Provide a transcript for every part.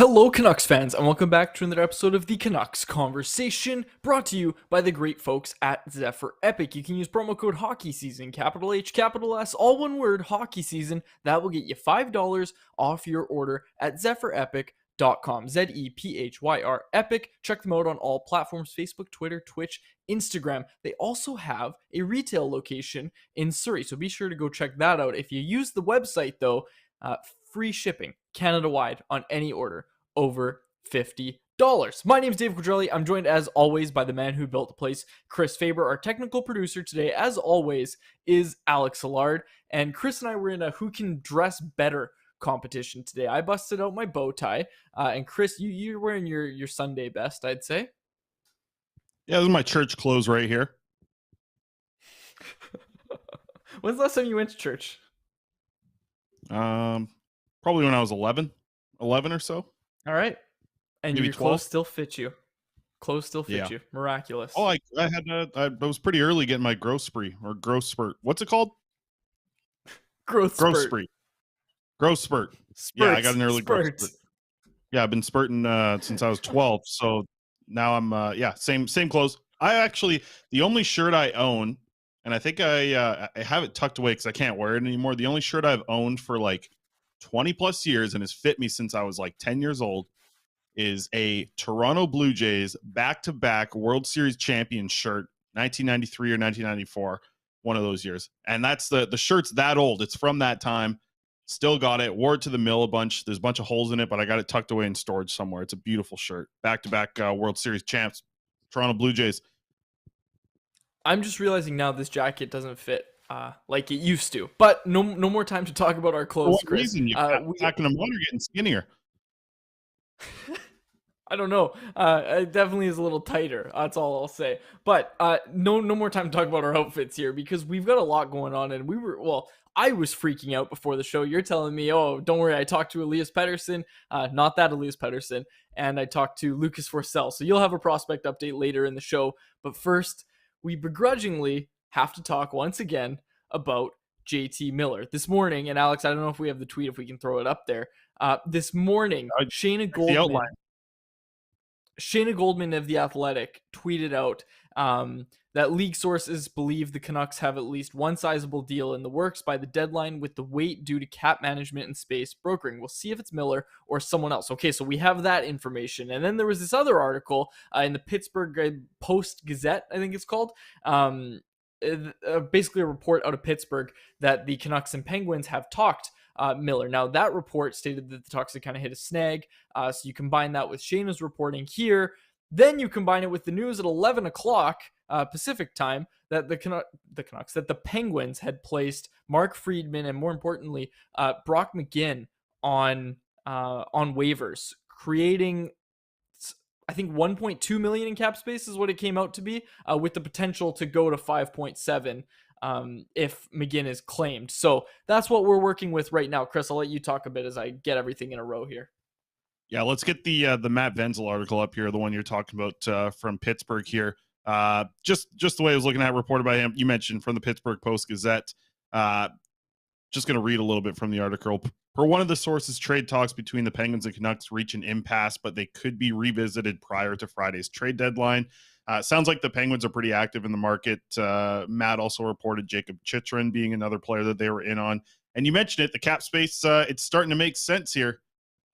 Hello, Canucks fans, and welcome back to another episode of the Canucks Conversation, brought to you by the great folks at Zephyr Epic. You can use promo code HOCKEYSEASON, capital H, capital S, all one word, Hockey Season. That will get you $5 off your order at ZephyrEpic.com. ZEPHYR Epic. Check them out on all platforms: Facebook, Twitter, Twitch, Instagram. They also have a retail location in Surrey, so be sure to go check that out. If you use the website, though, free shipping Canada-wide on any order over $50. My name is Dave Quadrelli. I'm joined as always by the man who built the place, Chris Faber. Our technical producer today, as always, is Alex Allard. And Chris and I were in a who can dress better competition today. I busted out my bow tie. And Chris, you're wearing your Sunday best, I'd say. Yeah, this is my church clothes right here. When's the last time you went to church? Probably when I was 11 or so. All right. And Maybe your 12? clothes still fit you. Clothes still fit you. Miraculous. Oh, I was pretty early getting my growth spurt. What's it called? Growth spree. Growth spurt. Spurts. Yeah, I got an early growth spurt. Yeah, I've been spurting since I was 12. So now I'm same clothes. The only shirt I own, and I think I have it tucked away because I can't wear it anymore. The only shirt I've owned for like 20 plus years and has fit me since I was like 10 years old is a Toronto Blue Jays back-to-back World Series champion shirt, 1993 or 1994, one of those years. And that's the shirt's that old. It's from that time. Still got it. Wore it to the mill a bunch. There's a bunch of holes in it, but I got it tucked away in storage somewhere. It's a beautiful shirt. Back-to-back World Series champs, Toronto Blue Jays. I'm just realizing now this jacket doesn't fit like it used to. But no more time to talk about our clothes, For what Chris. reason? You're packing them on or getting skinnier? I don't know. It definitely is a little tighter. That's all I'll say. But no more time to talk about our outfits here because we've got a lot going on. And I was freaking out before the show. You're telling me, oh, don't worry. I talked to Elias Pettersson, not that Elias Pettersson, and I talked to Lucas Forsell. So you'll have a prospect update later in the show. But first, we begrudgingly have to talk once again about JT Miller. This morning, and Alex, I don't know if we have the tweet, if we can throw it up there. This morning, Shayna Goldman of The Athletic tweeted out that league sources believe the Canucks have at least one sizable deal in the works by the deadline, with the wait due to cap management and space brokering. We'll see if it's Miller or someone else. Okay, so we have that information. And then there was this other article in the Pittsburgh Post-Gazette, I think it's called, basically a report out of Pittsburgh that the Canucks and Penguins have talked Miller. Now, that report stated that the Talks had kind of hit a snag. So you combine that with Shayna's reporting here. Then you combine it with the news at 11 o'clock Pacific time that the Canucks, that the Penguins had placed Mark Friedman and, more importantly, Brock McGinn on waivers, creating, I think, 1.2 million in cap space is what it came out to be, with the potential to go to 5.7 if McGinn is claimed. So that's what we're working with right now. Chris, I'll let you talk a bit as I get everything in a row here. Yeah, let's get the Matt Wenzel article up here, the one you're talking about from Pittsburgh here. Just the way I was looking at, reported by him. You mentioned from the Pittsburgh Post-Gazette. Just going to read a little bit from the article. Per one of the sources, trade talks between the Penguins and Canucks reach an impasse, but they could be revisited prior to Friday's trade deadline. Sounds like the Penguins are pretty active in the market. Matt also reported Jacob Chychrun being another player that they were in on. And you mentioned it, the cap space, it's starting to make sense here.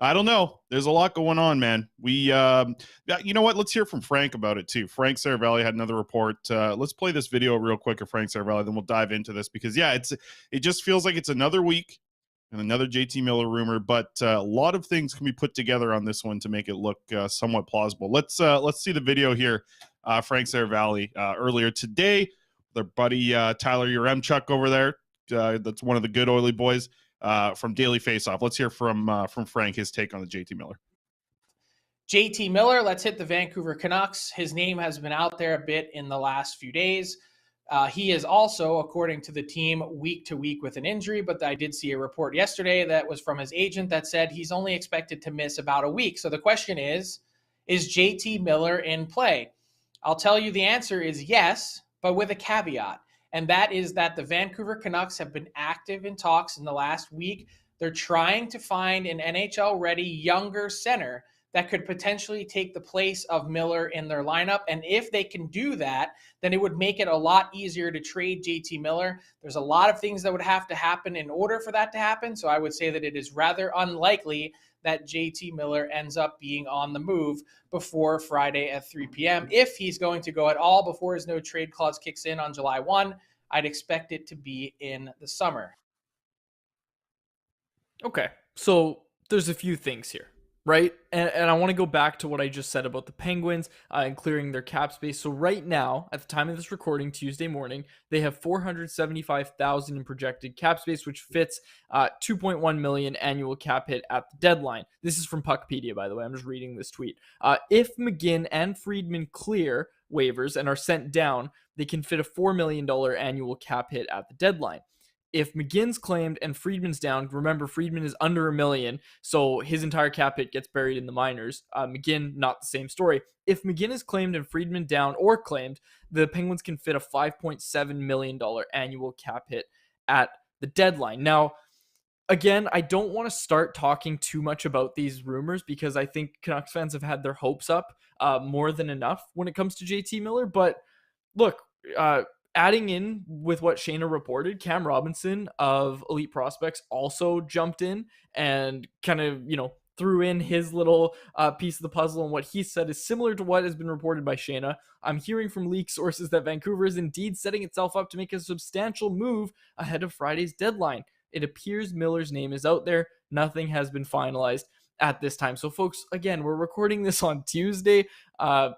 I don't know. There's a lot going on, man. You know what? Let's hear from Frank about it, too. Frank Saravalli had another report. Let's play this video real quick of Frank Saravalli, then we'll dive into this because, yeah, it just feels like it's another week and another JT Miller rumor, but a lot of things can be put together on this one to make it look somewhat plausible. Let's see the video here. Frank Saravalli earlier today, their buddy Tyler Yaremchuk over there. That's one of the good oily boys. From Daily Faceoff. Let's hear from Frank, his take on the JT Miller. JT Miller, let's hit the Vancouver Canucks. His name has been out there a bit in the last few days. He is also, according to the team, week to week with an injury, but I did see a report yesterday that was from his agent that said he's only expected to miss about a week. So the question is JT Miller in play? I'll tell you the answer is yes, but with a caveat. And that is that the Vancouver Canucks have been active in talks in the last week They're trying to find an NHL-ready younger center that could potentially take the place of Miller in their lineup. And if they can do that, then it would make it a lot easier to trade JT Miller. There's a lot of things that would have to happen in order for that to happen. So I would say that it is rather unlikely that JT Miller ends up being on the move before Friday at 3 p.m. If he's going to go at all before his no trade clause kicks in on July 1, I'd expect it to be in the summer. Okay, so there's a few things here, right? And I want to go back to what I just said about the Penguins and clearing their cap space. So right now, at the time of this recording, Tuesday morning, they have $475,000 in projected cap space, which fits $2.1 million annual cap hit at the deadline. This is from Puckpedia, by the way. I'm just reading this tweet. If McGinn and Friedman clear waivers and are sent down, they can fit a $4 million annual cap hit at the deadline. If McGinn's claimed and Friedman's down, remember Friedman is under $1 million, so his entire cap hit gets buried in the minors. McGinn, not the same story. If McGinn is claimed and Friedman down or claimed, the Penguins can fit a $5.7 million annual cap hit at the deadline. Now, again, I don't want to start talking too much about these rumors because I think Canucks fans have had their hopes up more than enough when it comes to JT Miller. But look, adding in with what Shayna reported, Cam Robinson of Elite Prospects also jumped in and kind of, threw in his little piece of the puzzle. And what he said is similar to what has been reported by Shayna. I'm hearing from leak sources that Vancouver is indeed setting itself up to make a substantial move ahead of Friday's deadline. It appears Miller's name is out there. Nothing has been finalized at this time. So folks, again, we're recording this on Tuesday. I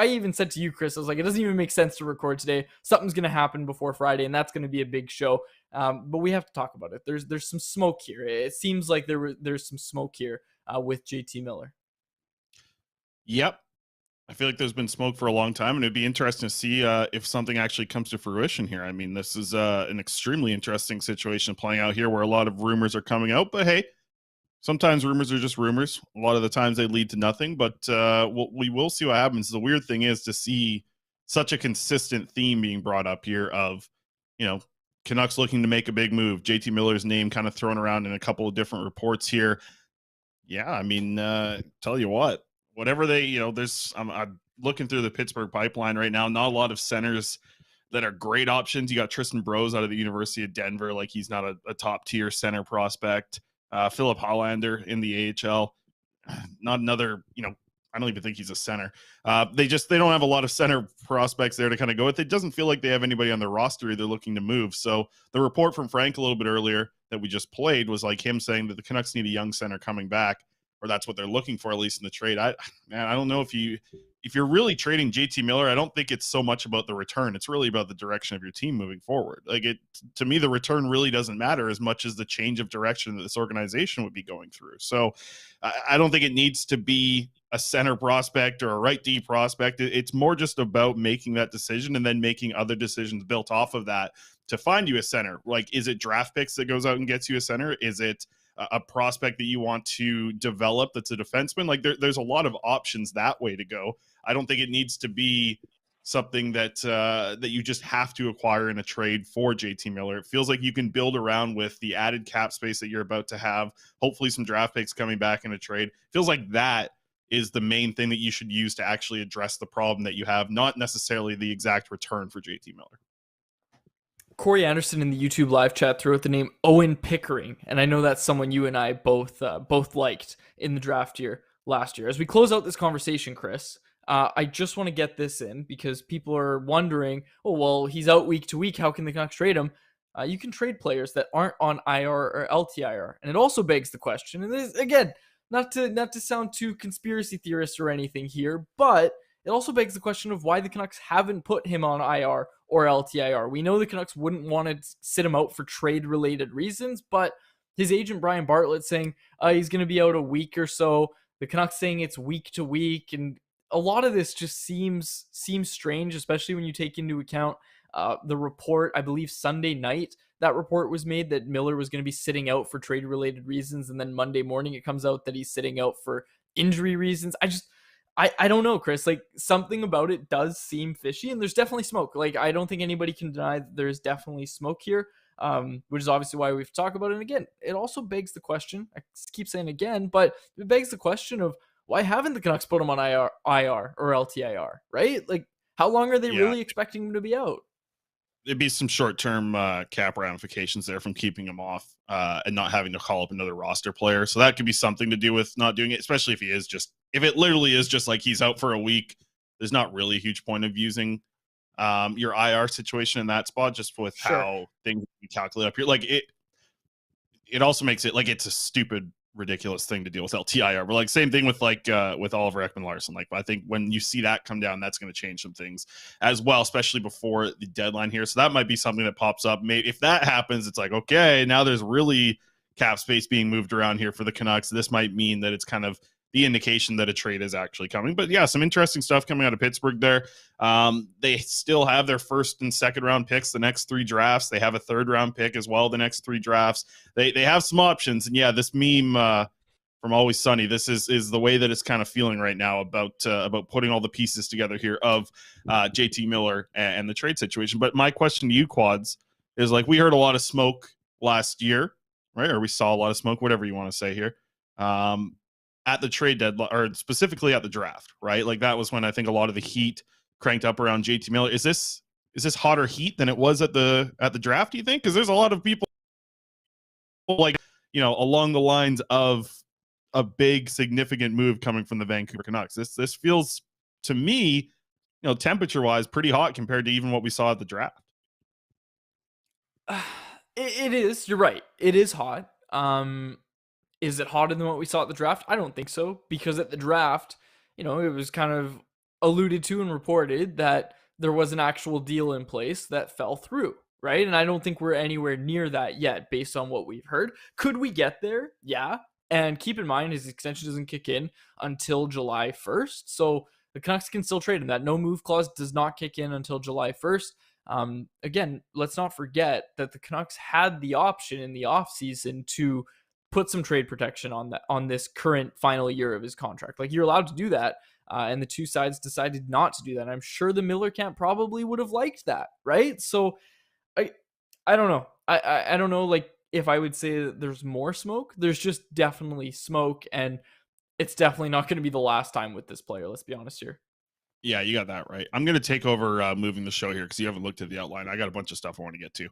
even said to you, Chris, I was like, it doesn't even make sense to record today. Something's going to happen before Friday, and that's going to be a big show. But we have to talk about it. There's some smoke here. It seems like there's some smoke here with JT Miller. Yep. I feel like there's been smoke for a long time, and it'd be interesting to see if something actually comes to fruition here. I mean, this is an extremely interesting situation playing out here where a lot of rumors are coming out, but hey, sometimes rumors are just rumors. A lot of the times they lead to nothing, but we will see what happens. The weird thing is to see such a consistent theme being brought up here of, Canucks looking to make a big move. JT Miller's name kind of thrown around in a couple of different reports here. Yeah, I mean, tell you what, whatever they, I'm looking through the Pittsburgh pipeline right now. Not a lot of centers that are great options. You got Tristan Brose out of the University of Denver. Like, he's not a top tier center prospect. Philip Hollander in the AHL, not another, I don't even think he's a center. They don't have a lot of center prospects there to kind of go with. It doesn't feel like they have anybody on their roster they're looking to move. So the report from Frank a little bit earlier that we just played was like him saying that the Canucks need a young center coming back, or that's what they're looking for, at least in the trade. I don't know if you're really trading JT Miller, I don't think it's so much about the return. It's really about the direction of your team moving forward. Like, to me, the return really doesn't matter as much as the change of direction that this organization would be going through. So I don't think it needs to be a center prospect or a right D prospect. It's more just about making that decision and then making other decisions built off of that to find you a center. Like, is it draft picks that goes out and gets you a center? Is it a prospect that you want to develop that's a defenseman? Like, there's a lot of options that way to go. I don't think it needs to be something that you just have to acquire in a trade for JT Miller. It feels like you can build around with the added cap space that you're about to have, hopefully some draft picks coming back in a trade. Feels like that is the main thing that you should use to actually address the problem that you have, not necessarily the exact return for JT Miller. Corey Anderson in the YouTube live chat threw out the name Owen Pickering, and I know that's someone you and I both liked in the draft year last year. As we close out this conversation, Chris, I just want to get this in because people are wondering, oh, well, he's out week to week. How can the Canucks trade him? You can trade players that aren't on IR or LTIR. And it also begs the question, and this, again, not to sound too conspiracy theorist or anything here, but it also begs the question of why the Canucks haven't put him on IR or LTIR. We know the Canucks wouldn't want to sit him out for trade-related reasons, but his agent Brian Bartlett saying he's going to be out a week or so. The Canucks saying it's week to week, and a lot of this just seems strange, especially when you take into account the report, I believe Sunday night, that report was made that Miller was going to be sitting out for trade-related reasons, and then Monday morning it comes out that he's sitting out for injury reasons. I don't know, Chris. Like, something about it does seem fishy, and there's definitely smoke. Like, I don't think anybody can deny that there's definitely smoke here. which is obviously why we've talked about it. And again, it also begs the question, I keep saying again, but it begs the question of why haven't the Canucks put him on IR or LTIR, right? Like, how long are they really expecting him to be out? There'd be some short-term cap ramifications there from keeping him off and not having to call up another roster player. So that could be something to do with not doing it, especially if it literally is just like he's out for a week. There's not really a huge point of using your IR situation in that spot, just with how things you calculate up here. Like it also makes it like it's a stupid, ridiculous thing to deal with LTIR. But like same thing with with Oliver Ekman-Larsson. Like I think when you see that come down, that's going to change some things as well, especially before the deadline here. So that might be something that pops up. Maybe if that happens, it's like, okay, now there's really cap space being moved around here for the Canucks. This might mean that it's kind of the indication that a trade is actually coming. But yeah, some interesting stuff coming out of Pittsburgh there. They still have their first and second round picks the next 3 drafts. They have a third round pick as well the next 3 drafts. They have some options. And yeah, this meme from Always Sunny, this is the way that it's kind of feeling right now about putting all the pieces together here of JT Miller and the trade situation. But my question to you, Quads, is like we heard a lot of smoke last year, right? Or we saw a lot of smoke, whatever you want to say here. At the trade deadline, or specifically at the draft, right? Like that was when I think a lot of the heat cranked up around JT Miller. Is this hotter heat than it was at the draft, do you think? Because there's a lot of people like, along the lines of a big significant move coming from the Vancouver Canucks. This feels to me, temperature wise, pretty hot compared to even what we saw at the draft. It is. You're right. It is hot. Is it hotter than what we saw at the draft? I don't think so, because at the draft, it was kind of alluded to and reported that there was an actual deal in place that fell through, right? And I don't think we're anywhere near that yet based on what we've heard. Could we get there? Yeah. And keep in mind, his extension doesn't kick in until July 1st. So the Canucks can still trade him. That no move clause does not kick in until July 1st. Again, let's not forget that the Canucks had the option in the offseason to put some trade protection on this current final year of his contract. Like, you're allowed to do that. And the two sides decided not to do that. And I'm sure the Miller camp probably would have liked that, right? So I don't know. I don't know, like, if I would say that there's more smoke. There's just definitely smoke, and it's definitely not going to be the last time with this player. Let's be honest here. Yeah, you got that right. I'm going to take over moving the show here because you haven't looked at the outline. I got a bunch of stuff I want to get to.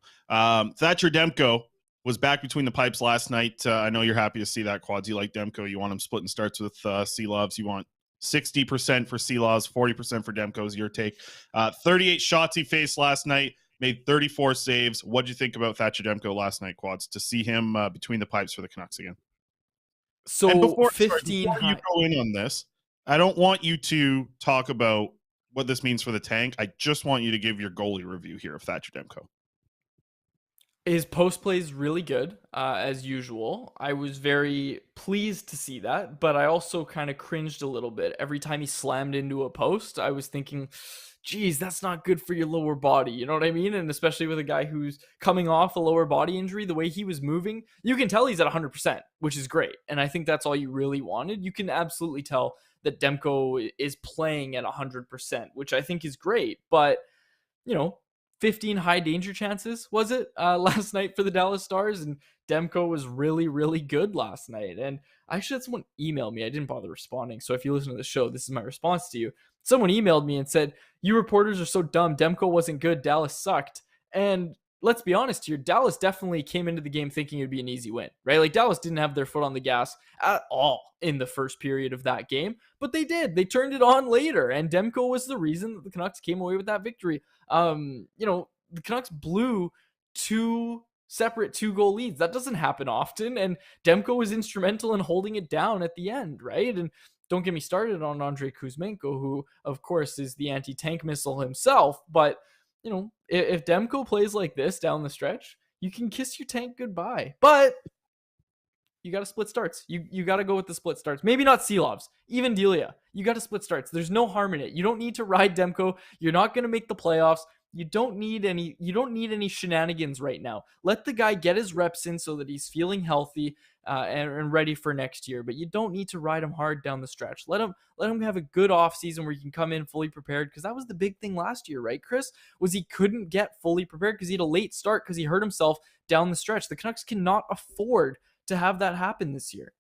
Thatcher Demko was back between the pipes last night. I know you're happy to see that, Quads. You like Demko. You want him splitting starts with Seelovs. You want 60% for Seelovs, 40% for Demko is your take. 38 shots he faced last night, made 34 saves. What'd you think about Thatcher Demko last night, Quads, to see him between the pipes for the Canucks again? So and before 15 you go in on this, I don't want you to talk about what this means for the tank. I just want you to give your goalie review here of Thatcher Demko. His post play is really good, as usual. I was very pleased to see that, but I also kind of cringed a little bit. Every time he slammed into a post, I was thinking, geez, that's not good for your lower body. You know what I mean? And especially with a guy who's coming off a lower body injury, the way he was moving, you can tell he's at 100%, which is great. And I think that's all you really wanted. You can absolutely tell that Demko is playing at 100%, which I think is great. But, 15 high danger chances, was it, last night for the Dallas Stars? And Demko was really, really good last night. And I actually had someone email me. I didn't bother responding. So if you listen to the show, this is my response to you. Someone emailed me and said, "You reporters are so dumb. Demko wasn't good. Dallas sucked." And let's be honest here, Dallas definitely came into the game thinking it'd be an easy win, right? Like, Dallas didn't have their foot on the gas at all in the first period of that game, but they did. They turned it on later, and Demko was the reason that the Canucks came away with that victory. The Canucks blew 2 separate 2-goal leads. That doesn't happen often, and Demko was instrumental in holding it down at the end, right? And don't get me started on Andrei Kuzmenko, who, of course, is the anti-tank missile himself, but if Demko plays like this down the stretch, you can kiss your tank goodbye. But you got to split starts. You got to go with the split starts. Maybe not Seelovs, even Delia. You got to split starts. There's no harm in it. You don't need to ride Demko. You're not going to make the playoffs. You don't need any shenanigans right now. Let the guy get his reps in so that he's feeling healthy and ready for next year. But you don't need to ride him hard down the stretch. Let him have a good off season where he can come in fully prepared, because that was the big thing last year, right, Chris? Was he couldn't get fully prepared because he had a late start because he hurt himself down the stretch. The Canucks cannot afford to have that happen this year.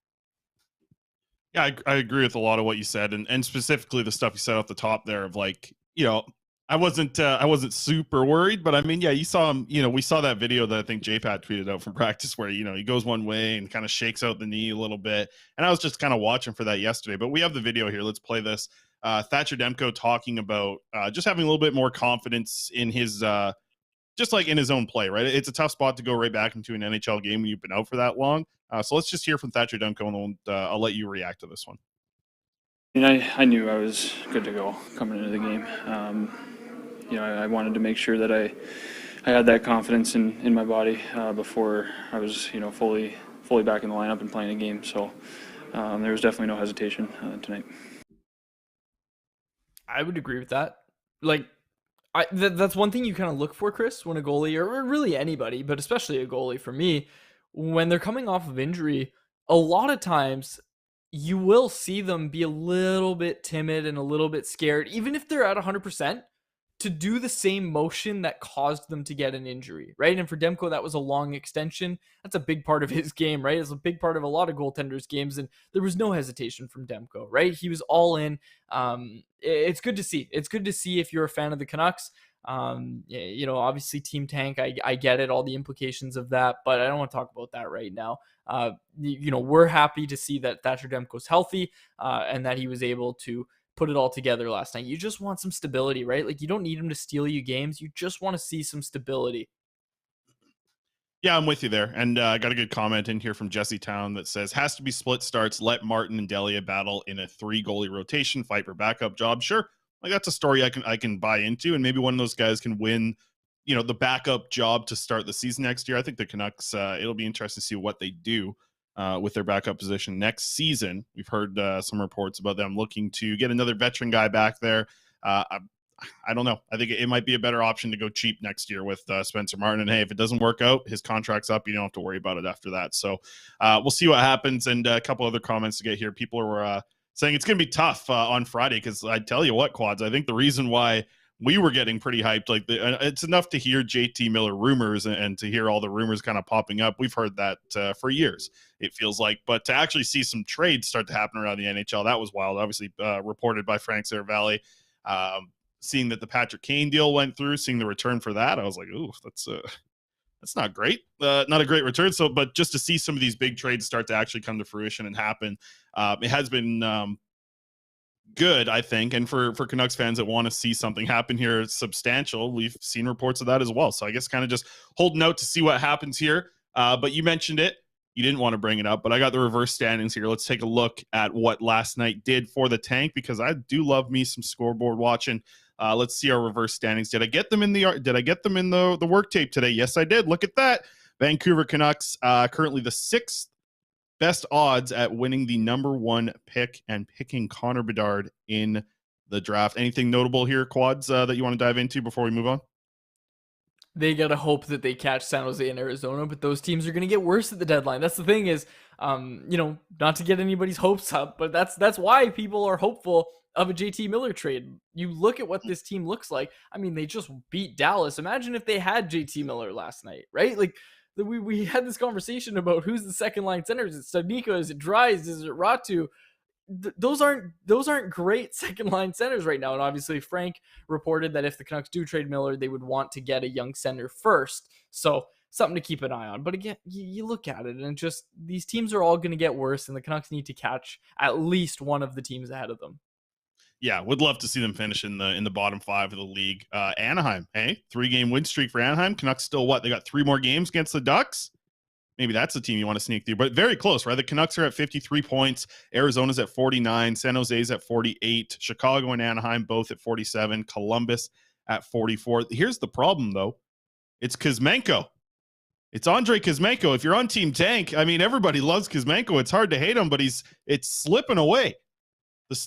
Yeah, I agree with a lot of what you said, and specifically the stuff you said off the top there of like, I wasn't super worried, but I mean, yeah, you saw him, we saw that video that I think JPat tweeted out from practice where, he goes one way and kind of shakes out the knee a little bit. And I was just kind of watching for that yesterday, but we have the video here. Let's play this. Thatcher Demko talking about just having a little bit more confidence in his, just like in his own play, right? It's a tough spot to go right back into an NHL game when you've been out for that long. So let's just hear from Thatcher Demko, and I'll let you react to this one. I knew I was good to go coming into the game. I wanted to make sure that I had that confidence in my body before I was, fully back in the lineup and playing a game. So there was definitely no hesitation tonight. I would agree with that. Like, that's one thing you kind of look for, Chris, when a goalie, or really anybody, but especially a goalie for me, when they're coming off of injury, a lot of times you will see them be a little bit timid and a little bit scared, even if they're at 100%, to do the same motion that caused them to get an injury, right? And for Demko, that was a long extension. That's a big part of his game, right? It's a big part of a lot of goaltenders' games, and there was no hesitation from Demko, right? He was all in. It's good to see. It's good to see if you're a fan of the Canucks. Obviously Team Tank, I get it, all the implications of that, but I don't want to talk about that right now. We're happy to see that Thatcher Demko's healthy and that he was able to put it all together last night. You just want some stability, right? Like, you don't need him to steal you games. You just want to see some stability. Yeah, I'm with you there. And I got a good comment in here from Jesse Town that says, has to be split starts. Let Martin and Delia battle in a 3-goalie rotation, fight for backup job. Sure. Like, that's a story I can buy into. And maybe one of those guys can win, the backup job to start the season next year. I think the Canucks, it'll be interesting to see what they do with their backup position next season. We've heard some reports about them looking to get another veteran guy back there. I don't know. I think it might be a better option to go cheap next year with Spencer Martin. And hey, if it doesn't work out, his contract's up. You don't have to worry about it after that. So we'll see what happens. And a couple other comments to get here. People are saying it's going to be tough on Friday, because I tell you what, Quads, I think the reason why we were getting pretty hyped, like it's enough to hear JT Miller rumors and to hear all the rumors kind of popping up. We've heard that for years, it feels like. But to actually see some trades start to happen around the NHL, that was wild. Obviously reported by Frank Saravalli. Seeing that the Patrick Kane deal went through, seeing the return for that, I was like, ooh, that's not great. Not a great return. So, but just to see some of these big trades start to actually come to fruition and happen, it has been good, I think. And for Canucks fans that want to see something happen here substantial, we've seen reports of that as well. So I guess kind of just holding out to see what happens here. But you mentioned it. You didn't want to bring it up, but I got the reverse standings here. Let's take a look at what last night did for the Tank, because I do love me some scoreboard watching. Let's see our reverse standings. Did I get them in the work tape today? Yes, I did. Look at that. Vancouver Canucks currently the 6th best odds at winning the number 1 pick and picking Connor Bedard in the draft. Anything notable here, Quads, that you want to dive into before we move on? They got to hope that they catch San Jose and Arizona, but those teams are going to get worse at the deadline. That's the thing is, not to get anybody's hopes up, but that's why people are hopeful of a JT Miller trade. You look at what this team looks like. I mean, they just beat Dallas. Imagine if they had JT Miller last night, right? Like, we had this conversation about who's the second line center. Is it Stadnicka? Is it Dries? Is it Ratu? Those aren't great second line centers right now. And obviously Frank reported that if the Canucks do trade Miller, they would want to get a young center first. So something to keep an eye on. But again, you look at it and just these teams are all going to get worse, and the Canucks need to catch at least one of the teams ahead of them. Yeah, would love to see them finish in the bottom 5 of the league. Anaheim, hey, 3-game win streak for Anaheim. Canucks still what? They got 3 more games against the Ducks. Maybe that's the team you want to sneak through, but very close, right? The Canucks are at 53 points. Arizona's at 49. San Jose's at 48. Chicago and Anaheim both at 47. Columbus at 44. Here's the problem, though. It's Kuzmenko. It's Andrei Kuzmenko. If you're on Team Tank, I mean, everybody loves Kuzmenko. It's hard to hate him, but it's slipping away.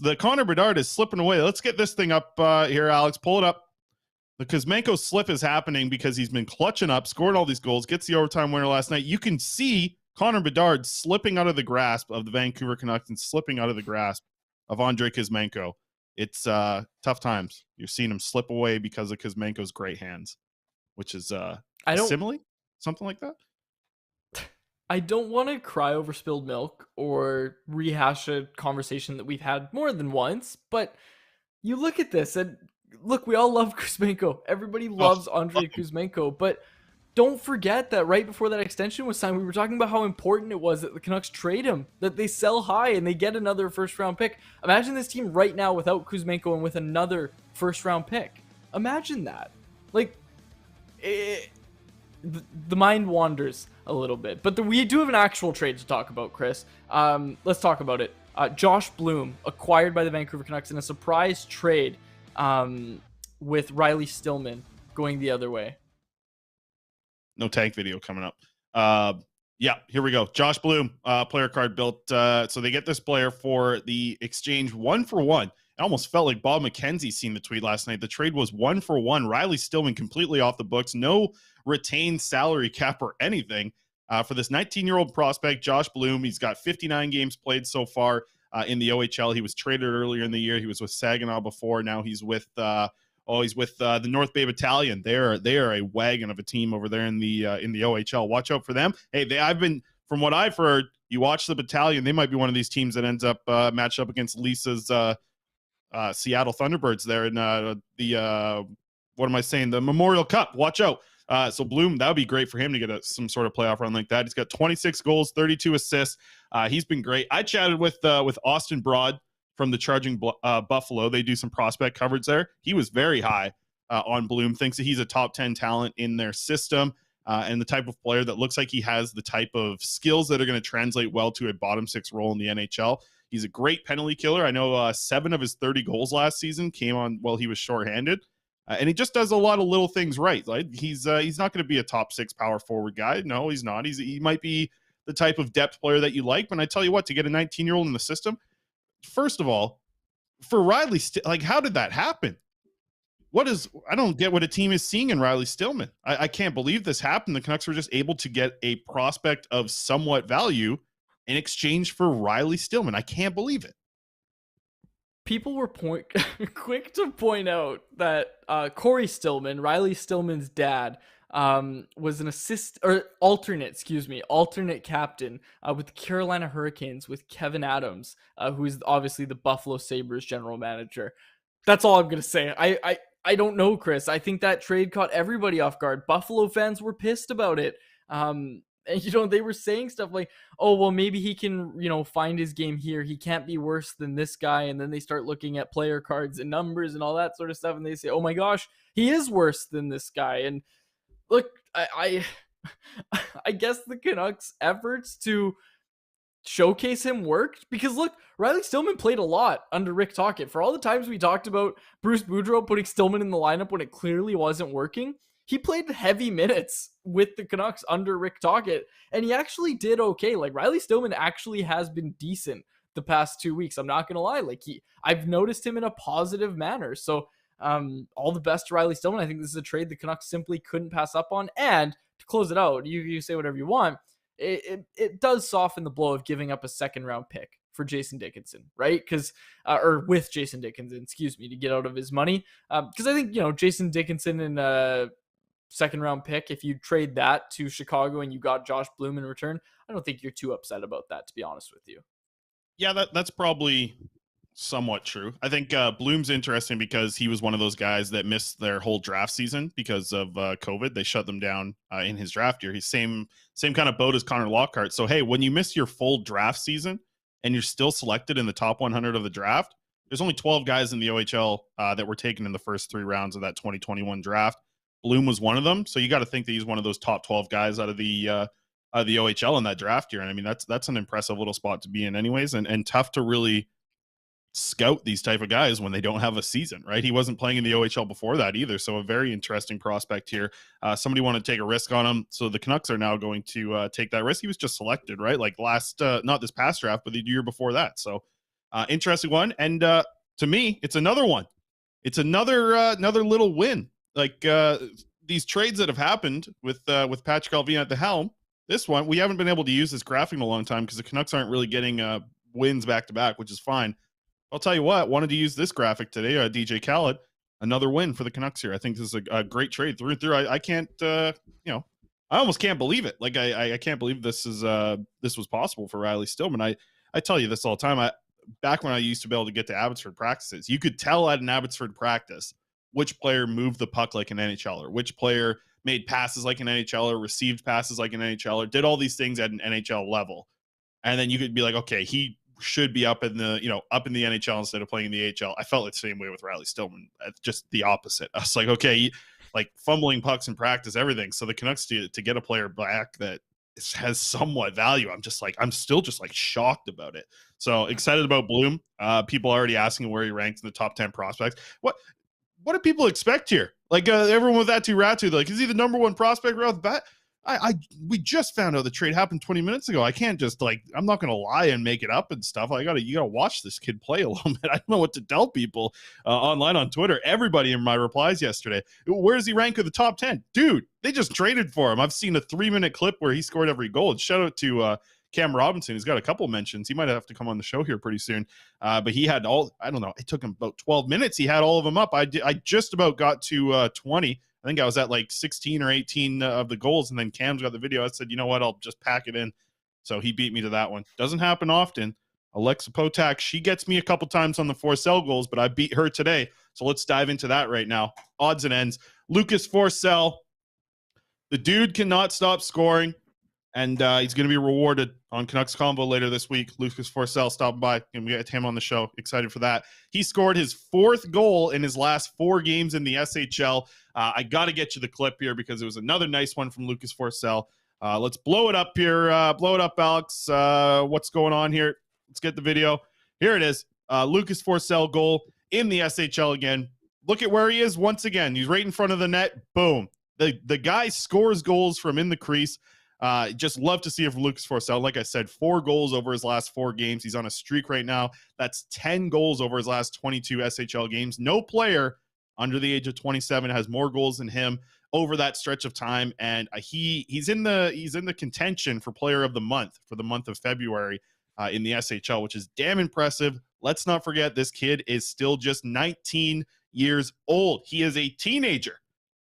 The Connor Bedard is slipping away. Let's get this thing up here, Alex. Pull it up. The Kuzmenko slip is happening because he's been clutching up, scoring all these goals, gets the overtime winner last night. You can see Connor Bedard slipping out of the grasp of the Vancouver Canucks and slipping out of the grasp of Andrei Kuzmenko. It's tough times. You're seeing him slip away because of Kuzmenko's great hands, which is simile, something like that. I don't want to cry over spilled milk or rehash a conversation that we've had more than once, but you look at this and look, we all love Kuzmenko. Everybody loves Andrei Kuzmenko, but don't forget that right before that extension was signed, we were talking about how important it was that the Canucks trade him, that they sell high and they get another first-round pick. Imagine this team right now without Kuzmenko and with another first-round pick. Imagine that. Like, the mind wanders a little bit. But we do have an actual trade to talk about, Chris. Let's talk about it. Josh Bloom, acquired by the Vancouver Canucks in a surprise trade with Riley Stillman going the other way. No tank video coming up. Yeah, here we go. Josh Bloom, player card built. So they get this player for the exchange 1-for-1. It almost felt like Bob McKenzie seen the tweet last night. The trade was 1-for-1. Riley Stillman completely off the books. No retained salary cap or anything for this 19-year-old prospect, Josh Bloom. He's got 59 games played so far in the OHL. He was traded earlier in the year. He was with Saginaw before. Now he's with the North Bay Battalion. They are a wagon of a team over there in the OHL. Watch out for them. Hey, from what I've heard, you watch the Battalion. They might be one of these teams that ends up matched up against Lisa's Seattle Thunderbirds there in the Memorial Cup. Watch out. So Bloom, that would be great for him to get some sort of playoff run like that. He's got 26 goals, 32 assists. He's been great. I chatted with Austin Broad from the Charging Buffalo. They do some prospect coverage there. He was very high on Bloom, thinks that he's a top 10 talent in their system and the type of player that looks like he has the type of skills that are going to translate well to a bottom six role in the NHL. He's a great penalty killer. I know 7 of his 30 goals last season came on while he was shorthanded. And he just does a lot of little things right. Like he's not going to be a top 6 power forward guy. No, he's not. He might be the type of depth player that you like. But I tell you what, to get a 19-year-old in the system, first of all, for Riley, how did that happen? I don't get what a team is seeing in Riley Stillman. I can't believe this happened. The Canucks were just able to get a prospect of somewhat value in exchange for Riley Stillman. I can't believe it. People were quick to point out that Corey Stillman, Riley Stillman's dad, was an alternate captain with the Carolina Hurricanes with Kevin Adams, who is obviously the Buffalo Sabres general manager. That's all I'm going to say. I don't know, Chris. I think that trade caught everybody off guard. Buffalo fans were pissed about it. And, they were saying stuff like, oh, well, maybe he can, find his game here. He can't be worse than this guy. And then they start looking at player cards and numbers and all that sort of stuff. And they say, oh my gosh, he is worse than this guy. And look, I guess the Canucks' efforts to showcase him worked, because look, Riley Stillman played a lot under Rick Tocchet. For all the times we talked about Bruce Boudreau putting Stillman in the lineup when it clearly wasn't working, he played heavy minutes with the Canucks under Rick Tocchet, and he actually did okay. Like, Riley Stillman actually has been decent the past 2 weeks. I'm not going to lie. I've noticed him in a positive manner. So all the best to Riley Stillman. I think this is a trade the Canucks simply couldn't pass up on. And to close it out, you say whatever you want. It does soften the blow of giving up a second-round pick for Jason Dickinson, right? Or with Jason Dickinson, to get out of his money. Because I think, Jason Dickinson and second round pick, if you trade that to Chicago and you got Josh Bloom in return, I don't think you're too upset about that, to be honest with you. Yeah, that's probably somewhat true. I think Bloom's interesting because he was one of those guys that missed their whole draft season because of COVID. They shut them down in his draft year. He's same kind of boat as Connor Lockhart. So, hey, when you miss your full draft season and you're still selected in the top 100 of the draft, there's only 12 guys in the OHL that were taken in the first 3 rounds of that 2021 draft. Bloom was one of them. So you got to think that he's one of those top 12 guys out of the OHL in that draft year. And I mean, that's an impressive little spot to be in anyways, and tough to really scout these type of guys when they don't have a season, right? He wasn't playing in the OHL before that either. So a very interesting prospect here. Somebody wanted to take a risk on him. So the Canucks are now going to take that risk. He was just selected, right? Like not this past draft, but the year before that. So interesting one. And to me, it's another one. It's another little win Like these trades that have happened with Patrick Allvin at the helm, this one we haven't been able to use this graphic in a long time because the Canucks aren't really getting wins back to back, which is fine. I'll tell you what, wanted to use this graphic today. DJ Khaled, another win for the Canucks here. I think this is a great trade through and through. I can't, I almost can't believe it. Like I can't believe this was possible for Riley Stillman. I tell you this all the time. Back when I used to be able to get to Abbotsford practices, you could tell at an Abbotsford practice which player moved the puck like an NHLer, which player made passes like an NHLer, received passes like an NHLer, did all these things at an NHL level. And then you could be like, okay, he should be up in the NHL instead of playing in the AHL. I felt the same way with Riley Stillman. Just the opposite. I was like, okay, like fumbling pucks in practice, everything. So the Canucks to get a player back that has somewhat value, I'm still just shocked about it. So excited about Bloom. People already asking where he ranks in the top 10 prospects. What do people expect here? Like everyone with that Ratu, like, is he the number one prospect right off the bat? We just found out the trade happened 20 minutes ago. I can't just I'm not going to lie and make it up and stuff. You got to watch this kid play a little bit. I don't know what to tell people online on Twitter. Everybody in my replies yesterday, where does he rank in the top 10? Dude, they just traded for him. I've seen a 3-minute clip where he scored every goal. And shout out to Cam Robinson. He's got a couple mentions. He might have to come on the show here pretty soon. But he had I don't know. It took him about 12 minutes. He had all of them up. I just about got to 20. I think I was at 16 or 18 of the goals, and then Cam's got the video. I said, you know what, I'll just pack it in. So he beat me to that one. Doesn't happen often. Alexa Potak, she gets me a couple times on the Forsell goals, but I beat her today. So let's dive into that right now. Odds and ends. Lucas Forsell, the dude cannot stop scoring, and he's going to be rewarded on Canucks Combo later this week. Lucas Forsell stopping by, and we get him on the show. Excited for that. He scored his 4th goal in his last 4 games in the SHL. I got to get you the clip here because it was another nice one from Lucas Forsell. Let's blow it up here. Blow it up, Alex. What's going on here? Let's get the video. Here it is. Lucas Forsell goal in the SHL again. Look at where he is once again. He's right in front of the net. Boom. The guy scores goals from in the crease. Just love to see it from Lucas Forsell. Like I said, 4 goals over his last 4 games. He's on a streak right now. That's 10 goals over his last 22 SHL games. No player under the age of 27 has more goals than him over that stretch of time, and he's in the contention for player of the month for the month of February in the SHL, which is damn impressive. Let's not forget this kid is still just 19 years old. He is a teenager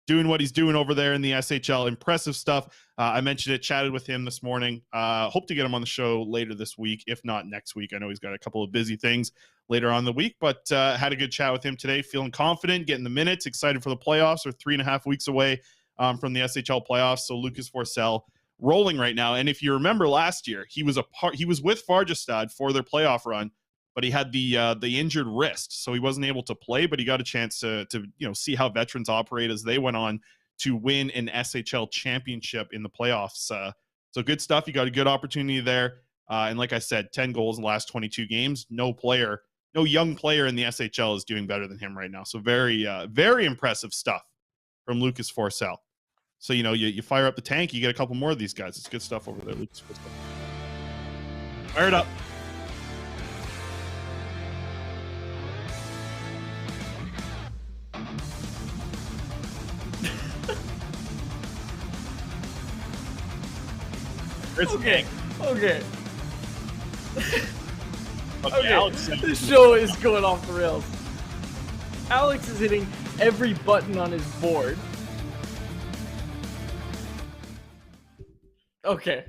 doing what he's doing over there in the SHL. Impressive stuff. I mentioned it, chatted with him this morning. Hope to get him on the show later this week, if not next week. I know he's got a couple of busy things later on in the week, but had a good chat with him today. Feeling confident, getting the minutes, excited for the playoffs. We're 3.5 weeks away from the SHL playoffs. So Lucas Forsell rolling right now. And if you remember last year, he was with Farjestad for their playoff run, but he had the injured wrist, so he wasn't able to play. But he got a chance to see how veterans operate as they went on to win an SHL championship in the playoffs. So good stuff. You got a good opportunity there. And like I said, 10 goals in the last 22 games. No young player in the SHL is doing better than him right now. So very, very impressive stuff from Lucas Forsell. So, you fire up the tank, you get a couple more of these guys. It's good stuff over there, Lucas Forsell. Fire it up. Okay. Okay, Alex, this show is going off the rails. Alex is hitting every button on his board. Okay.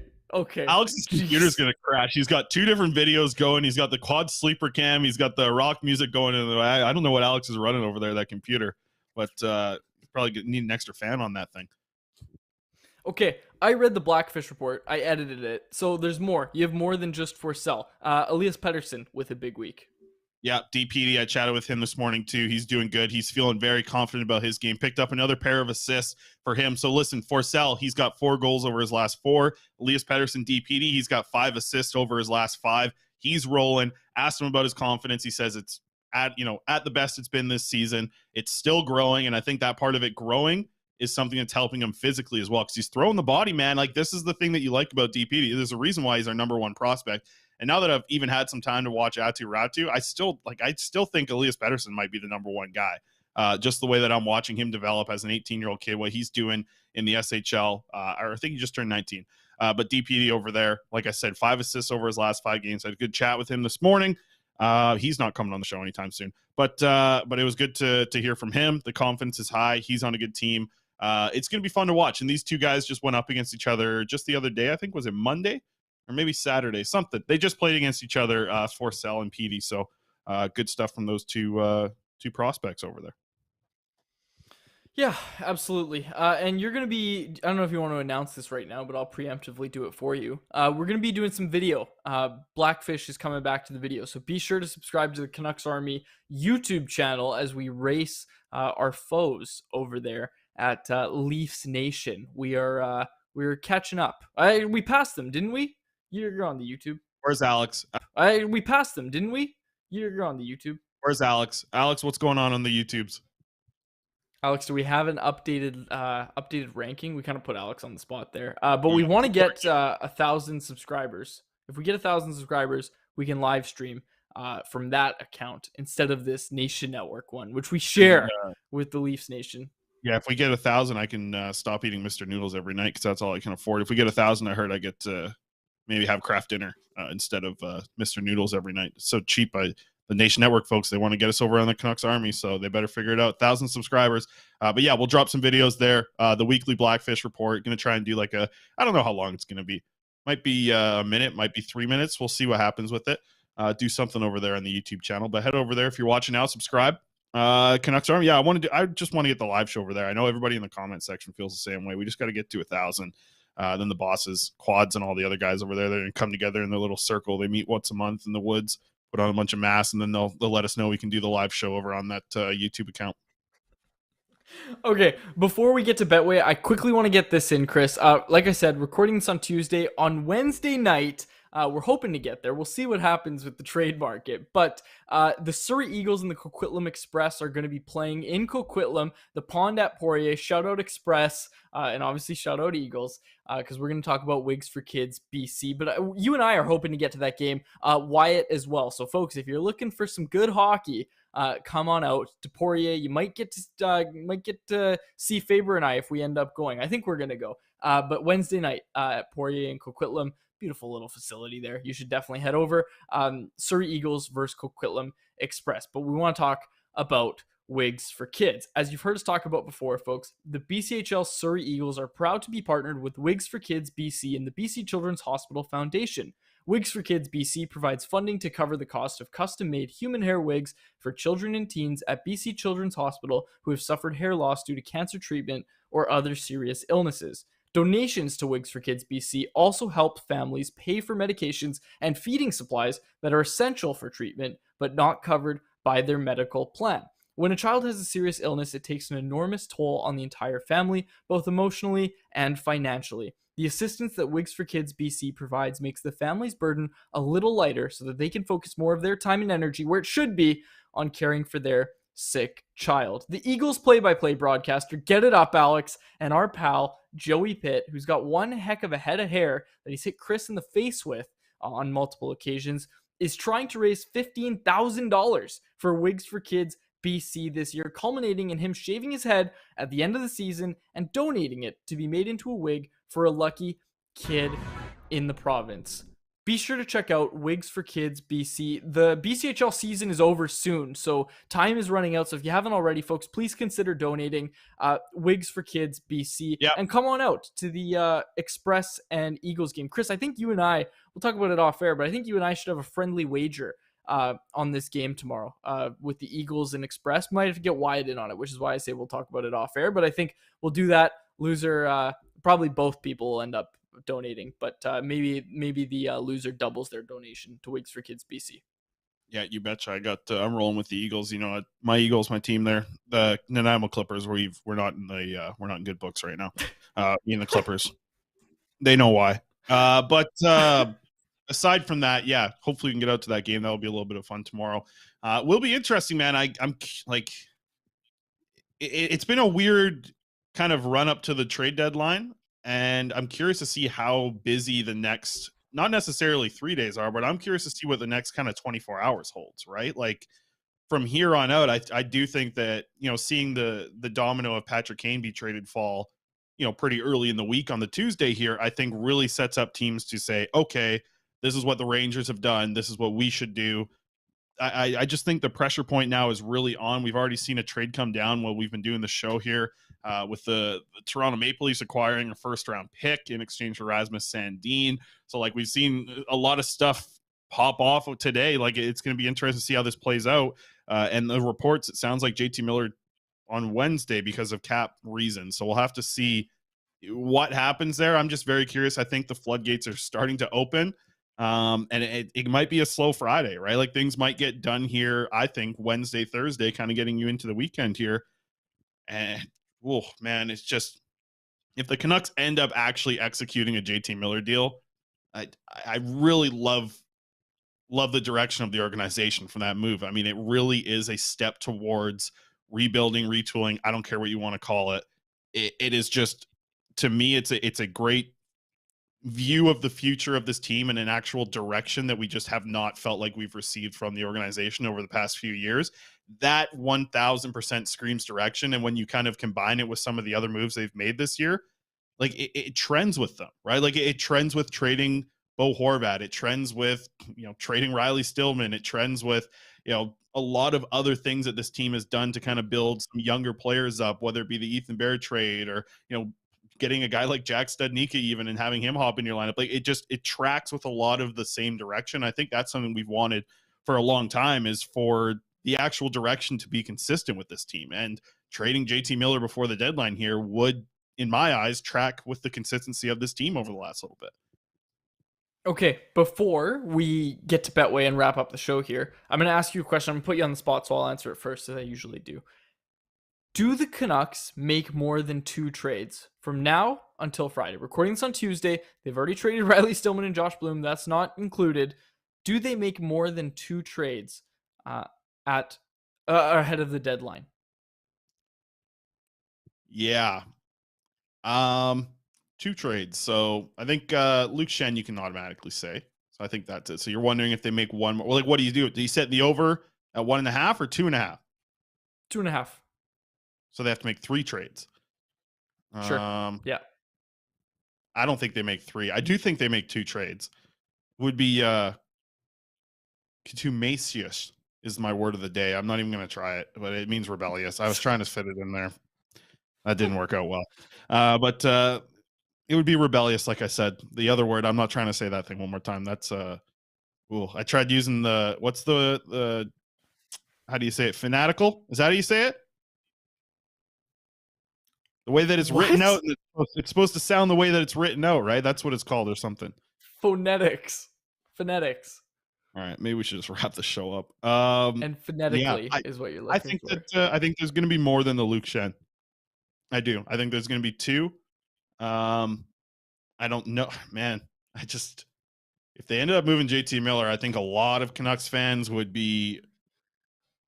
Alex's computer's going to crash. He's got 2 different videos going. He's got the quad sleeper cam. He's got the rock music going. I don't know what Alex is running over there, that computer, but probably need an extra fan on that thing. Okay, I read the Blackfish report. I edited it. So there's more. You have more than just Forsell. Elias Pettersson with a big week. Yeah, DPD, I chatted with him this morning too. He's doing good. He's feeling very confident about his game. Picked up another pair of assists for him. So listen, Forsell, he's got 4 goals over his last 4. Elias Pettersson, DPD, he's got 5 assists over his last 5. He's rolling. Asked him about his confidence. He says it's at the best it's been this season. It's still growing, and I think that part of it growing is something that's helping him physically as well, because he's throwing the body, man. Like, this is the thing that you like about DPD. There's a reason why he's our number 1 prospect. And now that I've even had some time to watch Ratu, I still think Elias Pettersson might be the number 1 guy. just the way that I'm watching him develop as an 18-year-old kid, what he's doing in the SHL, or I think he just turned 19. But DPD over there, like I said, 5 assists over his last 5 games. I had a good chat with him this morning. He's not coming on the show anytime soon, but it was good to hear from him. The confidence is high. He's on a good team. It's going to be fun to watch. And these two guys just went up against each other just the other day. I think, was it Monday or maybe Saturday? Something. They just played against each other, Forsell and Petey. So good stuff from those two prospects over there. Yeah, absolutely. And you're going to be, I don't know if you want to announce this right now, but I'll preemptively do it for you. We're going to be doing some video. Blackfish is coming back to the video. So be sure to subscribe to the Canucks Army YouTube channel as we race our foes over there at Leafs Nation. We're catching up. We passed them, didn't we? You're on the YouTube. Where's Alex? We passed them, didn't we? You're on the YouTube. Where's Alex? Alex, what's going on the YouTubes? Alex, do we have an updated ranking? We kind of put Alex on the spot there. But we want to get 1,000 subscribers. If we get 1,000 subscribers, we can live stream from that account instead of this Nation Network one, which we share with the Leafs Nation. Yeah, if we get 1,000, I can stop eating Mr. Noodles every night because that's all I can afford. If we get 1,000, I heard I get to maybe have craft dinner instead of Mr. Noodles every night. It's so cheap. The Nation Network folks, they want to get us over on the Canucks Army, so they better figure it out. 1,000 subscribers. But yeah, we'll drop some videos there. The weekly Blackfish report. Going to try and do I don't know how long it's going to be. Might be a minute, might be 3 minutes. We'll see what happens with it. Do something over there on the YouTube channel. But head over there if you're watching now. Subscribe. Canucks Army. Yeah, I just want to get the live show over there. I know everybody in the comment section feels the same way. We just got to get to 1,000. Then the bosses, Quads, and all the other guys over there, they're going to come together in their little circle. They meet once a month in the woods, put on a bunch of masks, and then they'll let us know we can do the live show over on that YouTube account. Okay, before we get to Betway, I quickly want to get this in, Chris. Like I said, recording this on Tuesday. On Wednesday night, we're hoping to get there. We'll see what happens with the trade market. But the Surrey Eagles and the Coquitlam Express are going to be playing in Coquitlam, the Pond at Poirier. Shout out Express, and obviously shout out Eagles, because we're going to talk about Wigs for Kids BC. But you and I are hoping to get to that game, Wyatt as well. So folks, if you're looking for some good hockey, come on out to Poirier. You might get to see Faber and I if we end up going. I think we're going to go. But Wednesday night at Poirier in Coquitlam. Beautiful little facility there. You should definitely head over. Surrey Eagles versus Coquitlam Express. But we want to talk about Wigs for Kids. As you've heard us talk about before, folks, the BCHL Surrey Eagles are proud to be partnered with Wigs for Kids BC and the BC Children's Hospital Foundation. Wigs for Kids BC provides funding to cover the cost of custom-made human hair wigs for children and teens at BC Children's Hospital who have suffered hair loss due to cancer treatment or other serious illnesses. Donations to Wigs for Kids BC also help families pay for medications and feeding supplies that are essential for treatment but not covered by their medical plan. When a child has a serious illness, it takes an enormous toll on the entire family, both emotionally and financially. The assistance that Wigs for Kids BC provides makes the family's burden a little lighter so that they can focus more of their time and energy where it should be on caring for their sick child. The Eagles play-by-play broadcaster, get it up, Alex, and our pal, Joey Pitt, who's got one heck of a head of hair that he's hit Chris in the face with on multiple occasions, is trying to raise $15,000 for Wigs for Kids BC this year, culminating in him shaving his head at the end of the season and donating it to be made into a wig for a lucky kid in the province. Be sure to check out Wigs for Kids BC. The BCHL season is over soon, so time is running out. So if you haven't already, folks, please consider donating Wigs for Kids BC. Yep. And come on out to the Express and Eagles game. Chris, I think you and I, we'll talk about it off air, but I think you and I should have a friendly wager on this game tomorrow with the Eagles and Express. Might have to get Wyatt in on it, which is why I say we'll talk about it off air, but I think we'll do that. Loser, probably both people will end up donating, but maybe the loser doubles their donation to Wigs for Kids BC. Yeah, you betcha. I'm rolling with the Eagles. You know, my Eagles, my team there. The Nanaimo Clippers, we're not in good books right now. Me and the Clippers, they know why. But aside from that, yeah, hopefully we can get out to that game. That'll be a little bit of fun tomorrow. Will be interesting, man. I'm like, it's been a weird kind of run up to the trade deadline, and I'm curious to see how busy the next, not necessarily 3 days are, but I'm curious to see what the next kind of 24 hours holds, right? Like, from here on out, I do think that, seeing the domino of Patrick Kane be traded fall, pretty early in the week on the Tuesday here, I think really sets up teams to say, okay, this is what the Rangers have done. This is what we should do. I just think the pressure point now is really on. We've already seen a trade come down while we've been doing the show here, with the Toronto Maple Leafs acquiring a first-round pick in exchange for Rasmus Sandin. So, like, we've seen a lot of stuff pop off of today. Like, it's going to be interesting to see how this plays out. And the reports, it sounds like JT Miller on Wednesday because of cap reasons. So we'll have to see what happens there. I'm just very curious. I think the floodgates are starting to open. And it might be a slow Friday, right? Like, things might get done here, I think, Wednesday, Thursday, kind of getting you into the weekend here. And, oh, man, it's just, if the Canucks end up actually executing a JT Miller deal, I really love the direction of the organization from that move. I mean, it really is a step towards rebuilding, retooling. I don't care what you want to call it. It is just, to me, it's a great view of the future of this team and an actual direction that we just have not felt like we've received from the organization over the past few years. That 1000% screams direction. And when you kind of combine it with some of the other moves they've made this year, like, it trends with them, right? Like, it trends with trading Bo Horvat. It trends with, trading Riley Stillman. It trends with, a lot of other things that this team has done to kind of build some younger players up, whether it be the Ethan Bear trade or, getting a guy like Jack Studnicka even and having him hop in your lineup. Like, it tracks with a lot of the same direction. I think that's something we've wanted for a long time, is for the actual direction to be consistent with this team. And trading JT Miller before the deadline here would, in my eyes, track with the consistency of this team over the last little bit. Okay, before we get to Betway and wrap up the show here, I'm going to ask you a question. I'm going to put you on the spot, so I'll answer it first, as I usually do. Do the Canucks make more than 2 trades from now until Friday? Recording this on Tuesday. They've already traded Riley Stillman and Josh Bloom. That's not included. Do they make more than 2 trades ahead of the deadline? Yeah. 2 trades. So I think Luke Shen you can automatically say. So I think that's it. So you're wondering if they make one more. Well, like, what do you do? Do you set the over at 1.5 or 2.5? 2.5. So they have to make 3 trades. Sure. Yeah. I don't think they make 3. I do think they make 2 trades. Would be contumacious is my word of the day. I'm not even going to try it, but it means rebellious. I was trying to fit it in there. That didn't work out well. But it would be rebellious, like I said. The other word, I'm not trying to say that thing one more time. That's I tried using what's the how do you say it? Fanatical? Is that how you say it? The way that it's written out, it's supposed to sound the way that it's written out, right? That's what it's called or something. Phonetics. All right, maybe we should just wrap the show up. And phonetically is what you're looking for. I think there's going to be more than the Luke Shen. I do. I think there's going to be 2. I don't know, man. If they ended up moving JT Miller, I think a lot of Canucks fans would be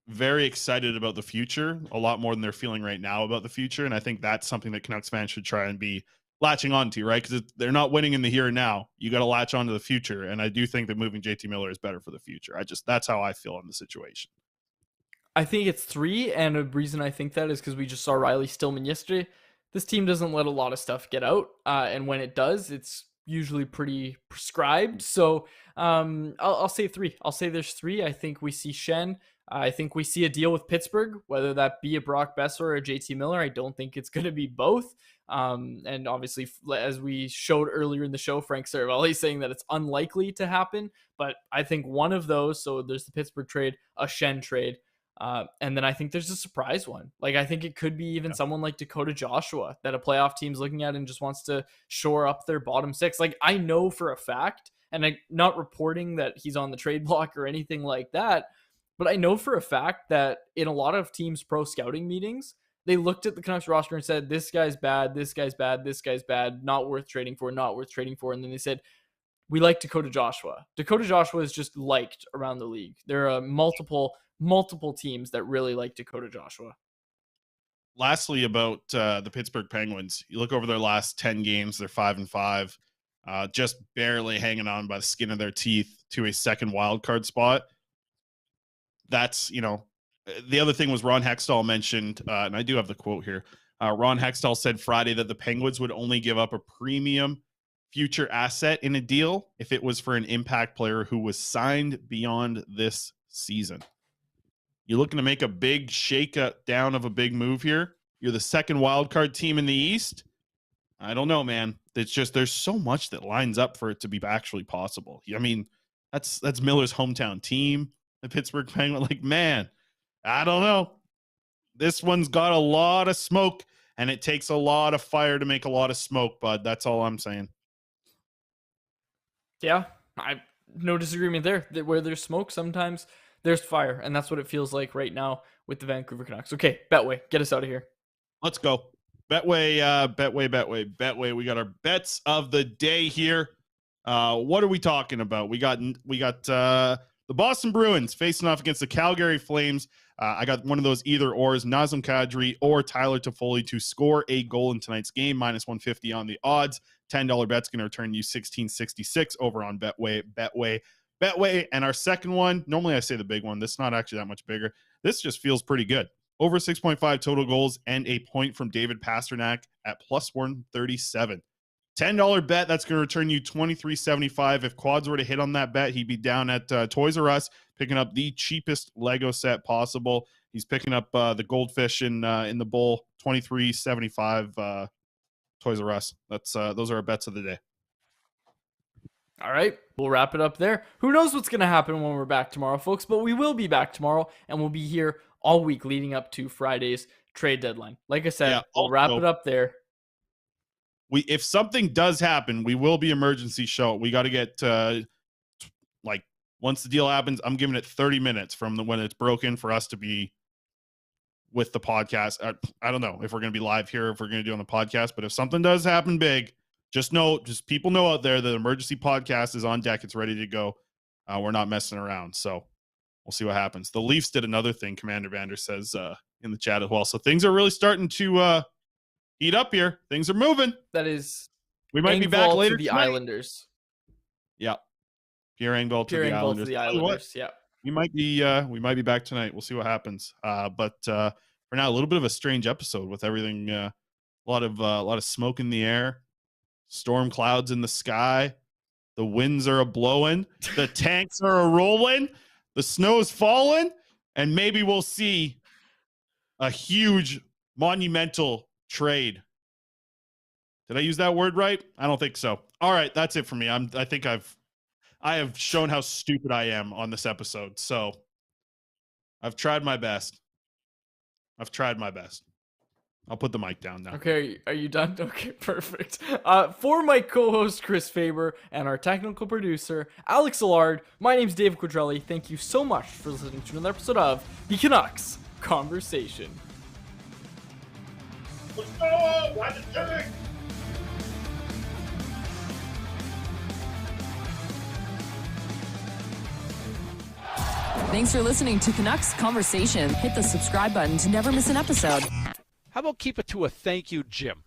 very excited about the future, a lot more than they're feeling right now about the future. And I think that's something that Canucks fans should try and be latching onto, right? Because they're not winning in the here and now. You got to latch onto the future. And I do think that moving JT Miller is better for the future. That's how I feel on the situation. I think it's 3, and a reason I think that is because we just saw Riley Stillman yesterday. This team doesn't let a lot of stuff get out, and when it does, it's usually pretty prescribed. So I'll say 3. I'll say there's 3. I think we see Shen. I think we see a deal with Pittsburgh, whether that be a Brock Besser or a JT Miller. I don't think it's going to be both. And obviously, as we showed earlier in the show, Frank Saravelli saying that it's unlikely to happen. But I think one of those, so there's the Pittsburgh trade, a Shen trade. And then I think there's a surprise one. Like, I think it could be even someone like Dakota Joshua that a playoff team's looking at and just wants to shore up their bottom 6. Like, I know for a fact, and I'm not reporting that he's on the trade block or anything like that, but I know for a fact that in a lot of teams' pro scouting meetings, they looked at the Canucks roster and said, this guy's bad, this guy's bad, this guy's bad, not worth trading for, not worth trading for. And then they said, we like Dakota Joshua. Dakota Joshua is just liked around the league. There are multiple teams that really like Dakota Joshua. Lastly, about the Pittsburgh Penguins, you look over their last 10 games, they're 5-5, just barely hanging on by the skin of their teeth to a second wild card spot. That's, the other thing was Ron Hextall mentioned, and I do have the quote here. Ron Hextall said Friday that the Penguins would only give up a premium future asset in a deal if it was for an impact player who was signed beyond this season. You're looking to make a big shake down of a big move here. You're the second wildcard team in the East. I don't know, man. It's just there's so much that lines up for it to be actually possible. I mean, that's Miller's hometown team, the Pittsburgh Penguins. Like, man, I don't know. This one's got a lot of smoke, and it takes a lot of fire to make a lot of smoke, bud. That's all I'm saying. Yeah, no disagreement there. Where there's smoke, sometimes there's fire, and that's what it feels like right now with the Vancouver Canucks. Okay, Betway, get us out of here. Let's go. Betway. We got our bets of the day here. What are we talking about? We got the Boston Bruins facing off against the Calgary Flames. I got one of those either ors, Nazem Kadri or Tyler Toffoli to score a goal in tonight's game, minus 150 on the odds. $10 bet's going to return you $16.66 over on Betway. And our second one, normally I say the big one. This is not actually that much bigger. This just feels pretty good. Over 6.5 total goals and a point from David Pastrnak at plus 137. $10 bet, that's going to return you $23.75. If Quads were to hit on that bet, he'd be down at Toys R Us picking up the cheapest Lego set possible. He's picking up the Goldfish in the bowl, $23.75. Toys R Us. Those are our bets of the day. All right, we'll wrap it up there. Who knows what's going to happen when we're back tomorrow, folks, but we will be back tomorrow, and we'll be here all week leading up to Friday's trade deadline. Like I said, we'll wrap it up there. If something does happen, we will be emergency show. We got to get once the deal happens, I'm giving it 30 minutes from when it's broken for us to be with the podcast. I don't know if we're going to be live here, if we're going to do on the podcast, but if something does happen big, just people know out there that emergency podcast is on deck. It's ready to go. We're not messing around. So we'll see what happens. The Leafs did another thing, Commander Vander says in the chat as well. So things are really starting to heat up here. Things are moving. That is, we might be back later. To the Islanders. Yeah, Pierre Engvall to the Islanders. To the Islanders. Yeah, we might be back tonight. We'll see what happens. But for now, a little bit of a strange episode with everything. A lot of smoke in the air, storm clouds in the sky. The winds are a blowing. The tanks are a rolling. The snow's falling, and maybe we'll see a huge, monumental trade. Did I use that word right? I don't think so. All right, that's it for me. I think I have shown how stupid I am on this episode. So I've tried my best. I'll put the mic down now. Okay, are you done? Okay, perfect. For my co-host Chris Faber and our technical producer Alex Allard, my name's Dave Quadrelli. Thank you so much for listening to another episode of the Canucks Conversation. Let's go! Watch it turn! Thanks for listening to Canucks Conversation. Hit the subscribe button to never miss an episode. How about keep it to a thank you, Jim?